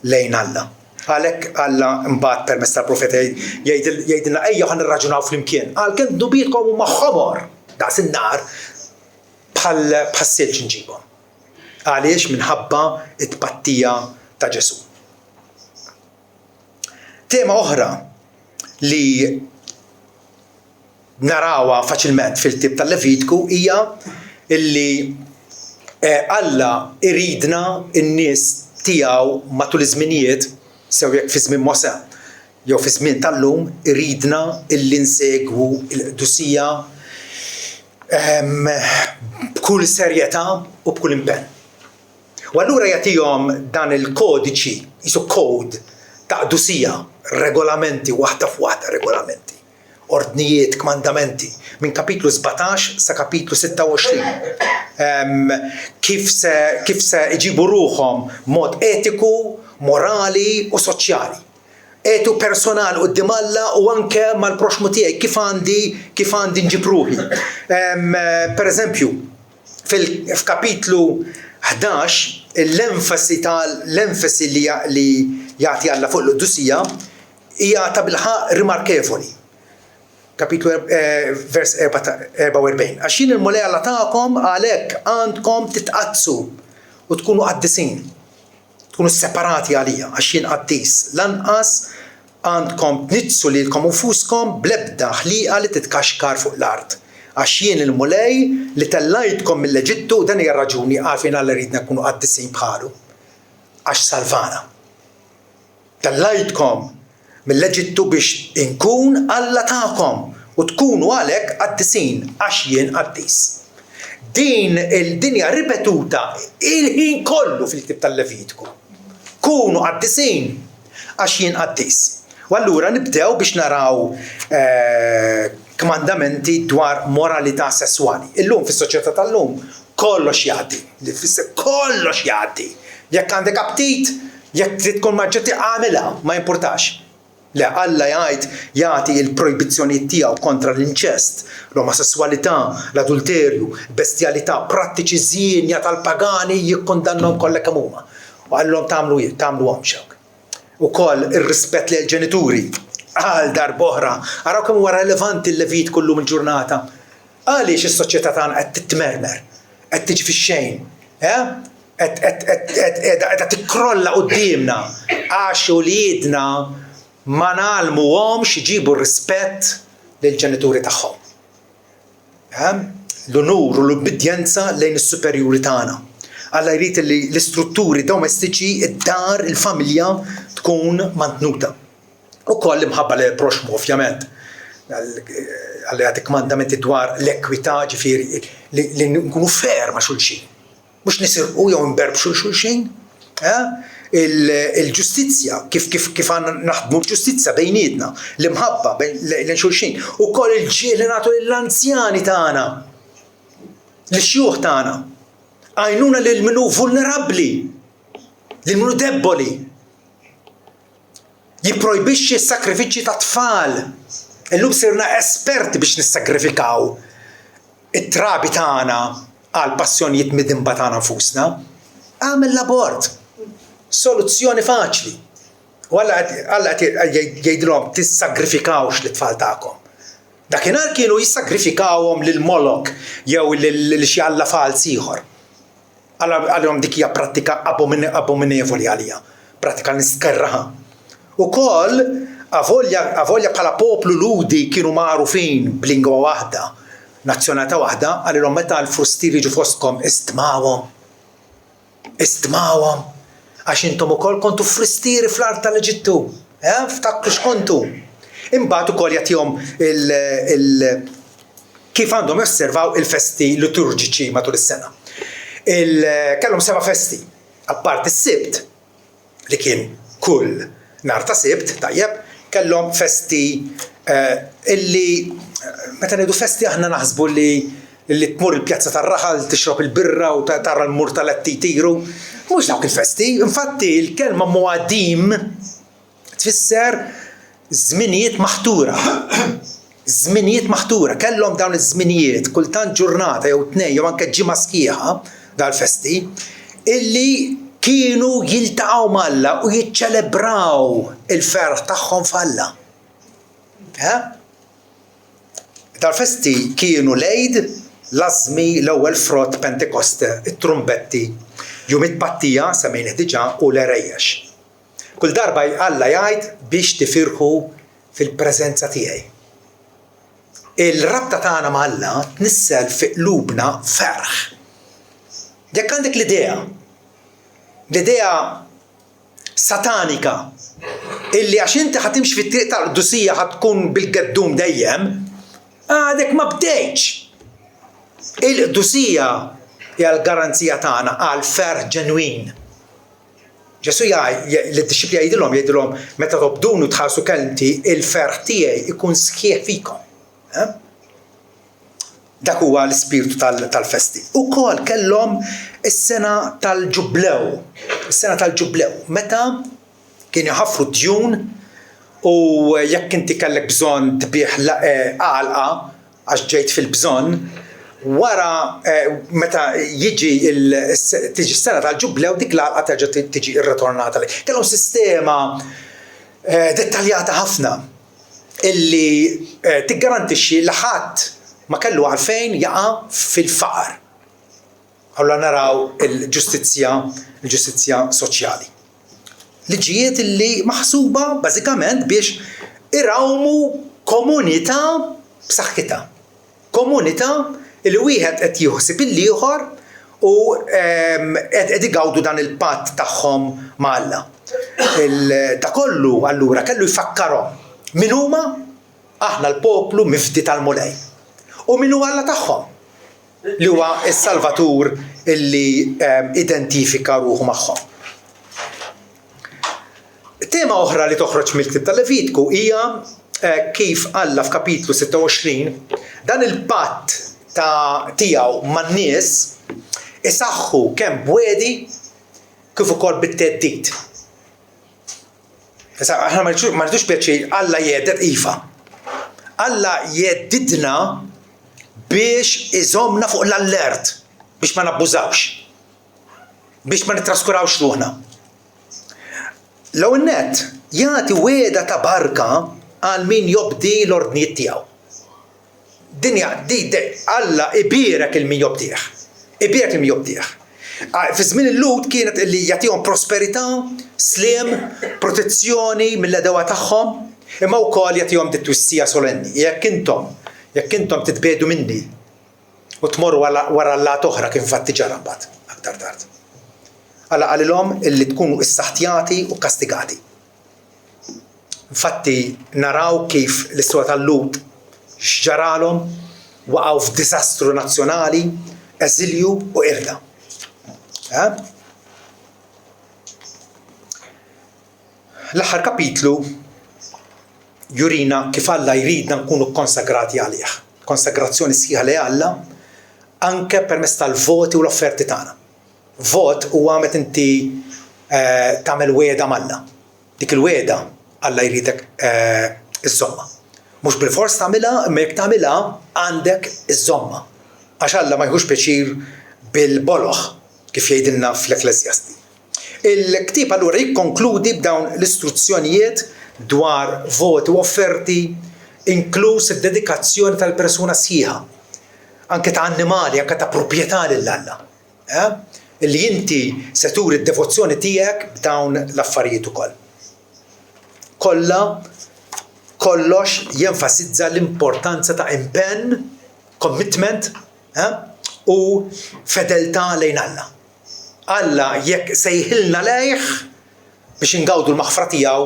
Speaker 1: lejn Alla. Għalhekk Alla mbagħad permezz tal-profeta jgħidilna ejja ħan nirraġunaw flimkien. Għalkemm dnubietkom huma ħomor daqs in-nar bħal silġ nġibhom. Għaliex minħabba it-tpattija ta' Ġesu. Tema oħra li narawha faċilment fil-tib tal-Levitku hija illi Alla iridna n-nies tiegħu matul iż-żminijiet sew jekk fi żmien Mosè jew fi żmien tal-lum iridna illi nsegwu l-qdusija b'kull serjetà u b'kull impenn. U allura jagħtihom dan il-kodiċi, isu kod ta' qdusija, regolamenti waħda f'waħda regolamenti, ordnijiet, kmandamenti, minn kapitlu 17 sa kapitlu 26. Kif se iġibu ruhom mod etiku, morali u soċjali. Etu personali qudiem Alla u anke mal-proxmu tiegħi kif għandi nġib ruħi. Pereżempju, f'kapitlu 11 l-enfasi li jagħti Alla fuq l-qdusija hija ta' bilħaq rimarkevoli. Kapitlu vers 44. Għaxin il-mulej Alla tagħkom għalhekk għandkom titqazzu u tkunu qaddisin. Tkunu separati għalija għax jien qaddis. Lanqas għandkom tniġsu lilkom infuskom bl-ebda ħliqa li titkaxkar fuq l-art. Għax jien il-mulej li tellajtkom mill-Eġittu dan hija raġuni għalfejn Alla ridna nkunu qaddisin bħalu. Għax salvana. Tellajtkom mill-Eġittu biex inkun Alla tagħkom u tkunu għalhekk qaddisin għax jien qaddis. Din il-dinja ripetuta il-ħin kollu fil-Ktieb tal-Levitku. Kunu qaddisin għax jien qaddis. U allura nibdew biex naraw kmandamenti dwar moralità sessuali. Illum fis-soċjetà tal-lum kollox jgħaddi. Li tfisser kollox jgħaddi. Jekk għandek aptit, jekk trid tkun maġġeti għamilha, ma jimpurtax. Le, Alla jagħti il-projbizzjonijiet tiegħu kontra l-inċest, l-omosessualità, l-adulterju, bestialità, prattiċi żienja tal-pagani jikkondannhom kollha kemm huma. U għallhom tagħmluhom xewk. Ukoll ir-rispett lejn ġenituri. Għal darb'oħra, araw kemm huwa relevanti l-Levit kullum il-ġurnata. Għaliex is-soċjetà tagħna qed titmermer, qed tiġi fix-xejn, qed tikkrolla qudiemna għax uliedna ma nagħlmuhomx iġibu r-rispett lill-ġenituri tagħhom. L-unur u l-ubbidjenza lejn is-superjuri tagħna. Alla jrid li l-istrutturi domestiċi, id-dar, il-familja tkun mantnuta. Ukoll imħabba li proxmu ovvjament. Għalli għadik mandamenti dwar l-ekwità ġifieri li nkunu fair ma' xulxin. Mhux nisirqu jew nberbxu xulxin. Il-ġustizzja, kif għandna naħdmu l-ġustizzja bejnietna, l-imħabba bejn xulxin. Ukoll il-ġiel li nagħtu lill-anzjani tagħna, l-xjuħ tagħna. għajnuna lil minu vulnerabbli, lil minu debboli. Jipprojbixxi s-sakrifiċċji ta' tfal. Illum sirna esperti biex nissagrifikaw it-trabi tagħna għal passjonijiet midimba tagħna nfusna. Għamel l-abort. Soluzzjoni faċli. U Alla jgħidilhom tissagrifikawx lit-tfal tagħkom. Dakinhar kienu jissagrifikawhom lil Molok jew lil xi alla fals ieħor. Għalhom dik hija prattika abominevoli għalija, prattika niskerraħa. Ukoll avolja bħala poplu ludi kienu magħrufin b'lingwa waħda, nazzjonalità waħda, għalihom meta l-frustieri jiġu fostkom istmawhom. Għax intom ukoll kontu frustieri fl-art tal-Eġittu. Ftakru x'kontu. Imbagħad ukoll jagħtihom kif għandhom josservaw il-festi liturġiċi matul is-sena. Kellhom 7 festi, apparti s-Sibt li kien kull nhar ta' Sibt, tajjeb, kellhom festi illi meta ngħidu festi aħna naħsbu li tmur il-pjazza tar-raħal tixrob il-birra u tara l-mur tal-letti jtiru. Mhux dawk il-festi, infatti l-kelma muadim tfisser żminijiet maħtura. Żminijiet maħtura, kellhom dawn iż-żminijiet kultant ġurnata jew tnejn jew anke ġimgħa sħiħa dal-festi illi kienu jiltaqgħu mal-Alla u jiċċelebraw il-ferħ tagħhom f'Alla. Dal-festi kienu l-Eid, l-Azmi, l-ewwel frott Pentekoste, it-trumbetti, jum it-pattija semmejnieh diġà u l-Erejjex. Kull darba Alla jgħid biex tifirħu fil-preżenza tiegħi. Il-rabta tagħna ma' Alla tnissel fi qlubna ferħ. Jekk għandek l-idea satanika illi għax inti ħatimx fit-triq tal-qdusija ħatkun bil-geddum dejjem, għadek ma bdejtx. Il-qdusija hija l-garanzija tagħna għal ferħ ġenwin. Ġesu l-disċipli jgħidilhom meta tobdunu tħassu kelmti il-ferħ tiegħi ikun sħiħ fikom. Dak huwa l-ispirtu tal-festi. Ukoll kellhom is-sena tal-ġublew. Is-sena tal-ġublew. Meta kien jaħafru djun u jekk inti kellek bżonn tbieħ għalqa għax ġejt fil-bżonn, wara meta tiġi s-sena tal-ġublew dik l-għalqa terġa' tiġi irritornata. Kellhom sistema dettaljata ħafna illi tiggarantixxi li ħadd ma kellu għalfejn jaqa' fil-faqar. Alla naraw il-ġustizzja soċjali. Liġijiet illi maħsuba bażikament biex irawmu komunità b'saħħitha. Komunità li wieħed qed jieħsib il-ieħor u qed igawdu dan il-patt tagħhom ma' Alla. Da kollu allura kellu jfakkarhom min huma aħna l-poplu mifdi tal-mulej. U min huwa Alla tagħhom li huwa s-Salvatur illi identifika ruħu magħhom. Tema oħra li toħroġ mill-Ktieb tal-Levitku hija kif Alla f'kapitlu 26 dan il-patt tiegħu man-nies isaħħu kemm bwedi kif ukoll bit-teddid. Aħna ma rridux peċi Alla jeddet iva. Alla jeddidna biex iżomna fuq l-allert, biex ma nabbużawx, biex ma nittraskurawx ruħna. L-ewwel nett jagħti wieda ta' barka għal min jobdi l-ordnijiet tiegħu. Dinja Alla ibierek il-min jobdih. Ibierek il-min jobdih. Fi żmien il-Lut kienet illi jagħtihom prosperità, sliem, protezzjoni mill-edewa tagħhom, imma wkoll jagħtihom dit-twissija solenni. Jekk intom titbedu minni u tmorru wara l-lat oħra kif fatti ġara mbagħad aktar tard. Alla qalilhom illi tkunu issaħtjati u kastigati. Infatti naraw kif l-istorja tal-Lut x'ġaralhom waqgħu f'diżastru nazzjonali, eżilju u irda. L-aħħar kapitlu jurina kif Alla jridna nkunu konsagrati għalih. Konsagrazzjoni sħiħa li Alla anke permezz tal-voti u l-offerti tagħna. Vot huwa meta inti tagħmel wegħda mal-Alla. Dik il-wegħda Alla jridek iżżommha. Mhux bil-fors tagħmilha, imma jekk tagħmilha għandek iżżommha. Għax Alla ma jħux pjaċir bil-boloħ kif jgħidilna fl-Ekklesjasti. Il-ktieb allura jikkonkludi b'dawn l-istruzzjonijiet dwar voti u offerti, inkluż id-dedikazzjoni tal-persuna sħiħa, anke ta' annimali, anke ta' proprjetà lill-Alla. Illi inti se turi d-devozzjoni tiegħek b'dawn l-affarijiet ukoll. Kollox jenfasizza l-importanza ta' impenn, commitment u fedeltà lejn Alla. Alla jekk sejħilna lejh biex ingawdu l-maħfra tiegħu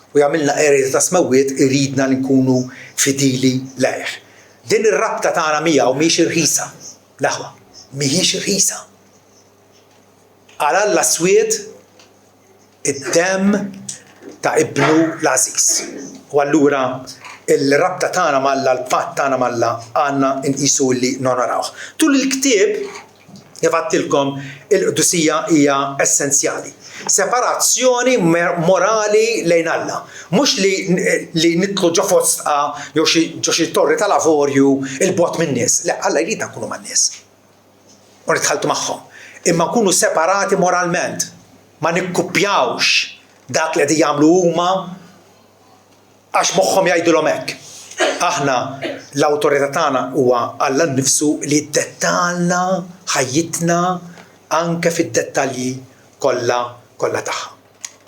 Speaker 1: u jagħmilna ereda ta' smewwiet iridna li nkunu fidili lejh. Din ir-rabta tagħna miegħu mhijiex irħisa. Laħwa, mhijiex irħisa. Għal Alla swiet id-demm ta' ibnu l-Aziz. U allura il-rabta tagħna mal-Alla, l-patt tagħna mal-Alla għandna nqisu li nonorawh. Tul il-ktieb jifattilkom il-qdusija hija essenzjali. Separazzjoni morali lejn Alla. Mhux li nitlu ġo fostqa jew xi torri tal-avorju il-bot min-nies. Le, Alla jridna nkunu man-nies. U nitħaltu magħhom. Imma nkunu separati moralment. Ma nikkupjawx dak li qegħdin jagħmlu huma għax moħħhom jgħidulhom hekk. Aħna l-awtorità tagħna huwa Alla nnifsu li ddettalna ħajjitna anke fid-dettalji kollha tagħha.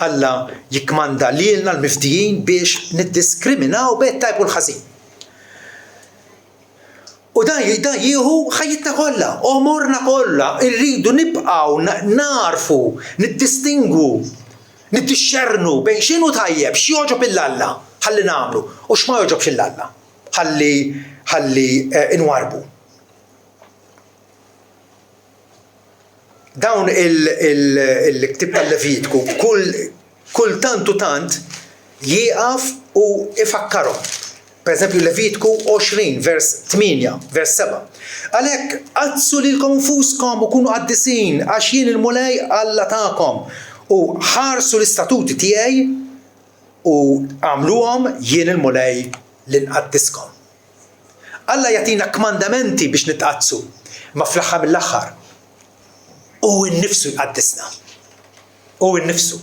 Speaker 1: Alla jikkmanda lilna l-mifdijin biex niddiskriminaw bejn it-tajb u l-ħażin. U dan jieħu ħajjitna kollha, omorna kollha, irridu nibqgħu narfu, niddistingwu, niddixxernu bejn x'inhu tajjeb, x'joġob il-Alla ħalli nagħmlu u x'ma joġobx il-Alla ħalli inwarbu. Dawn il-ktib tal-Levitku kull tant u tant jieqaf u ifakkarhom. Per eżempju Levitku 20 vers 8 vers 7. Għalhekk qazzu lilkom infuskom u kunu qaddisin għax jien il-mulej Alla tagħkom u ħarsu l-istatuti tiegħi u għamluhom jien il-mulej li nqaddiskom. Alla jagħtina kmandamenti biex nitqazzu, ma fl-aħħar mill-aħħar u nnifsu jqaddisna. U nnifsu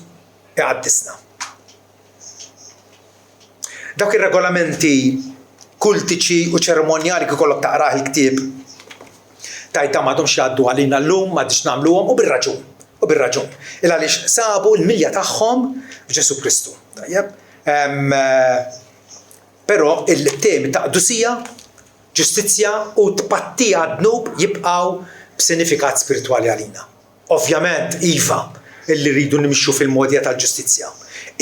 Speaker 1: jqaddisna. Dawk ir-regolamenti kultiċi u ċeremonjali kif ikollok taqrah il-ktieb tajta m'għadhomx jgħaddu għalina llum m'għadix nagħmluhom u bir-raġun. U bir-raġun. Il għaliex sabu l-milja tagħhom f'Ġesu Kristu. Tajjeb. Però il-temi ta' qdusija, ġustizzja u tpattija d-dnub jibqgħu b'sinifikat spiritwali għalina. Ovvjament, iva, illi rridu nimxu fil-modja tal-ġustizzja.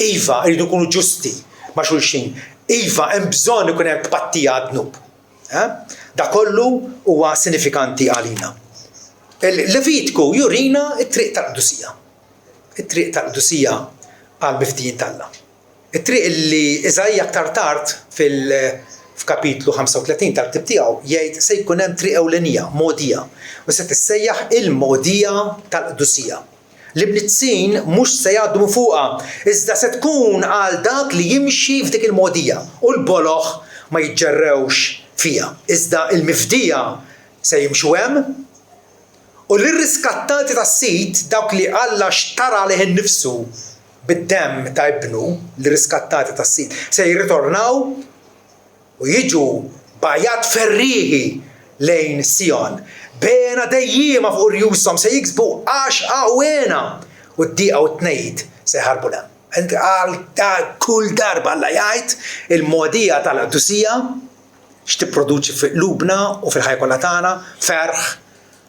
Speaker 1: Iva, rridu nkunu ġusti ma' xulxin. Iva, hemm bżonn ikun hemm tpattija d-dnub. Da kollu huwa sinifikanti għalina. Il-Levitku jurina it-triq tal-qdusija. It-triq tal-qdusija għal-mifdijin tal-Alla. It-triq li Iżajja aktar tard f'kapitlu 35 tal-ktib tiegħu jgħid se jkun hemm triq ewlenija, mogħdija, u se tissejjaħ il-mogħdija tal-qdusija. L-ibnizzin mhux se jgħaddu minn fuqha, iżda se tkun għal dak li jimxi f'dik il-mogħdija u l-boloħ ma jiġġerrewx fiha. Iżda il-mifdija se jimxu hemm u l-irriskattati tas-sit dawk li Alla xtara għalih innifsu bid-demm ta' ibnu, l-irriskattati tas-sit se jirritornaw u jiġu bajat ferriħi lejn Sion. Bena dejjima fuq rjushom se jiksbu għaxqa għena u d-dieqa u t-tnejt se jħarbu hemm. Kull darba Alla jgħid il-mogħdija tal-qdusija x'tipproduċi fil-qlubna u fil-ħajja kollha tagħna ferħ,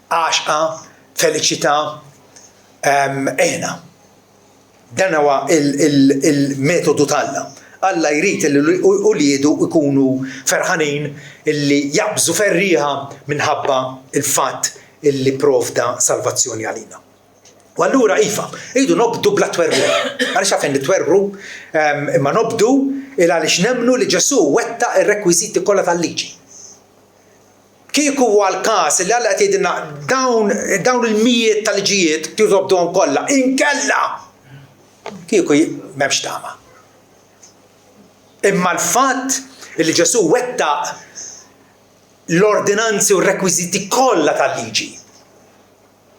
Speaker 1: għaxqa, feliċità, għena. Dan huwa il-metodu tal-Alla. Alla jrid u liedu ikunu ferħanin illi jaqbżu ferriħa minħabba il-fatt illi provda salvazzjoni għalina. U allura iva, jridu nobdu bla twerru. Għaliex għafen li twerru, imma nobdu il għaliex nemnu li Ġesu wetta ir-rekwiżiti kollha tal-liġi. kieku huwa l-każ li Alla qed jgħidilna dawn il-mijiet tal-liġijiet tiżobduhom kollha, inkella kieku m'hemmx tama. Imma l-fatt li Ġesu wettaq l-ordinanzi u r-rekwiżiti kollha tal-liġi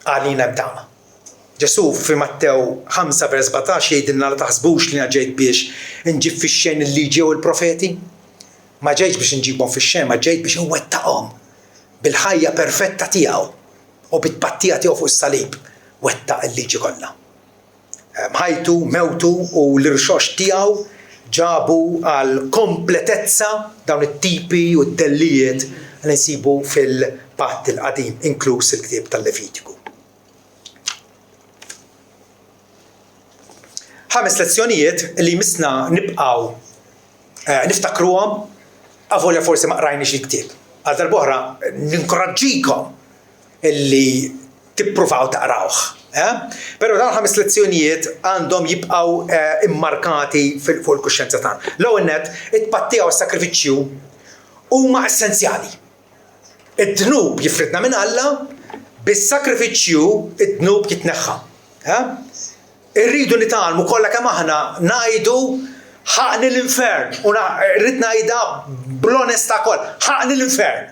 Speaker 1: għalina hemm tama. Ġesu fi Mattew 5:17 jgħidilna la taħsbux li ġejt biex inġib fix-xejn il-liġi u l-profeti. Ma ġejtx biex inġibhom fix-xejn, ma ġejt biex inwettaqhom bil-ħajja perfetta tiegħu u bit-tpattija tiegħu fuq is-salib wettaq il-liġi kollha. Mħajtu, mewtu u l-irxox tiegħu ġabu għal kompletezza dawn it-tipi u d-dellijiet li nsibu fil-Patt il-Qadim, inkluż il-Ktieb tal-Levitiku. 5 lezzjonijiet li misna nibqgħu niftakruhom avolja forsi ma qrajniex il-ktieb. Għal darb'oħra ninkoraġġikom illi tippruvaw taqrawh. Però dawn 5 lezzjonijiet għandhom jibqgħu immarkati fuq il-kuxjenza tagħna. L-ewwel nett it-tpattija u s-sakrifiċċju huma essenzjali. Id-dnub jifridna minn Alla, bis-sakrifiċċju id-dnub jitneħħa. Irridu nitgħallmu kollha kemm aħna ngħidu ħaqni l-infern, u rrid ngħidha bl-onesta koll, ħaqni l-infern.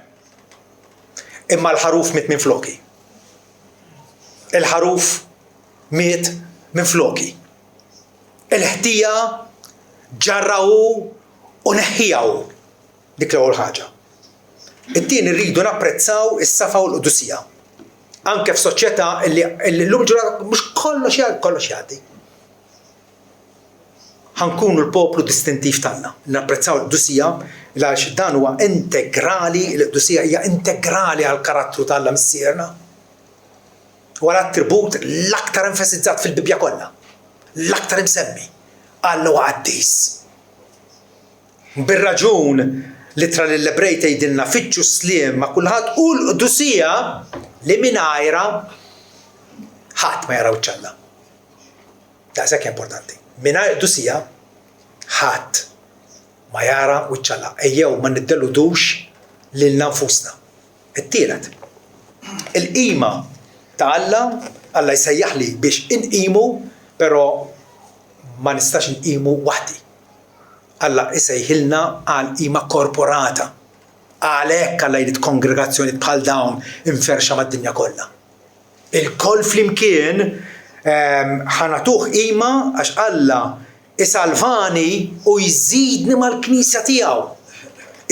Speaker 1: Imma l-ħaruf miet minn floki. Il-ħaruf miet minn floki. Il-ħtija ġarraw u neħħijaw dik l-ewwel ħaġa. It-tieni rridu napprezzaw is-safa u l-qudusija. Anke f'soċjetà li llum ġurnata mhux kollox jgħaddi. ħankunu l-poplu distintiv tagħna. Napprezzaw l-qudusija għaliex dan huwa integrali, l-qudusija hija integrali għall karattru tagħna missierna. Wara attribut l-aktar enfasizzat fil-Bibja kollha. L-aktar imsemmi. Alla huwa qaddis. Bir-raġun li tra l-Ebrej tgħidilna fittxu sliem ma' kulħadd u l-qudusija li mingħajrha ħadd ma jara wiċċ. Daqshekk importanti. Mingħajr qudusija ħadd ma jara wiċċ. Ejjew ma niddelludux lil nfusna. It-tielet. Il-qima ta' Alla jsejjaħli biex inqimu, però ma nistax inqimu waħdi. Alla jsejħilna għal qima korporata. Għalhekk Alla jrid kongregazzjoni bħal dawn inferxa mad-dinja kollha. Il-koll flimkien ħanatuh qima għax Alla isalvani u jżidni mal-Knisja tiegħu.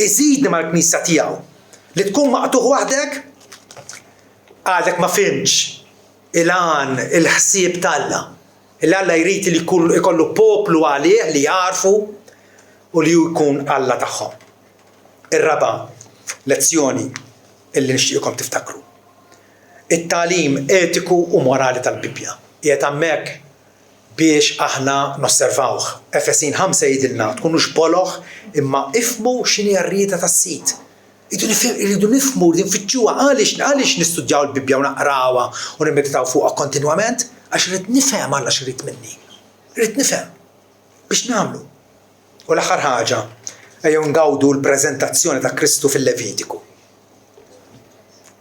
Speaker 1: Iżidni mal-Knisja tiegħu. Li tkun maqtuħ waħdek għadek ma fimx il-għan, il-ħsieb talla. Il-Alla jrid li jkollu poplu għalih li jarfu u li jkun Alla tagħhom. Ir-raba' lezzjoni illi nixtieqkom tiftakru. It-tagħlim etiku u morali tal-Bibja. Qiegħed hemmhekk biex aħna nosservawh. Efesin 5 jgħidilna tkunux boloħ imma ifhmu x'inhi r-rieda tas-sit. Irridu nifhmu li nfittxuha għaliex nistudjaw il-Bibja u naqrawha u nimmeditaw fuqha kontinwament għax irid nifhem Alla x'irid minni. Irid nifhem biex nagħmlu. U l-aħħar ħaġa ejjew ngawdu l-preżentazzjoni ta' Kristu fil-Levitiku.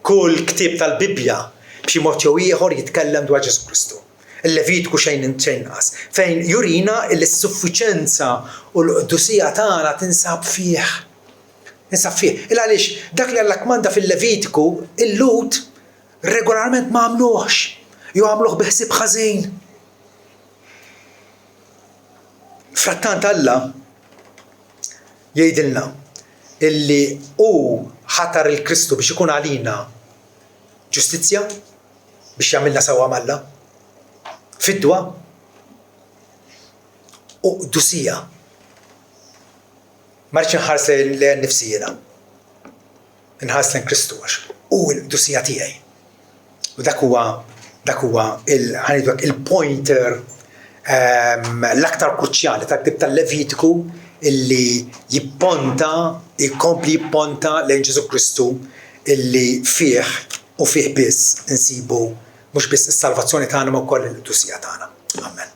Speaker 1: Kull ktieb tal-Bibja b'xi mod jew ieħor jitkellem dwar Ġesu Kristu. Il-Levitiku xejn inċenqas fejn jurina l-suffiċenza u l-qudusija tagħna tinsab fih. Il-għaliex dak li Alla kmanda fil-Levitiku il-lut regolarment ma għamluhx. Jew għamluh biħsieb ħażin. Frattant Alla jgħidilna illi hu ħatar il-Kristu biex ikun għalina ġustizzja biex jagħmilna sewwa Alla. Fidwa u qudusija. Ma rridx inħares lejn nifsijina. Inħares lejn Kristu għax hu l-qudusija tiegħi. U dak huwa il-pointer l-aktar kruċjali tal-ktieb tal-Levitiku illi jkompli jipponta lejn Ġesu Kristu illi fih biss insibu mhux biss is-salvazzjoni tagħna ma wkoll il-qudusija tagħna. Amen.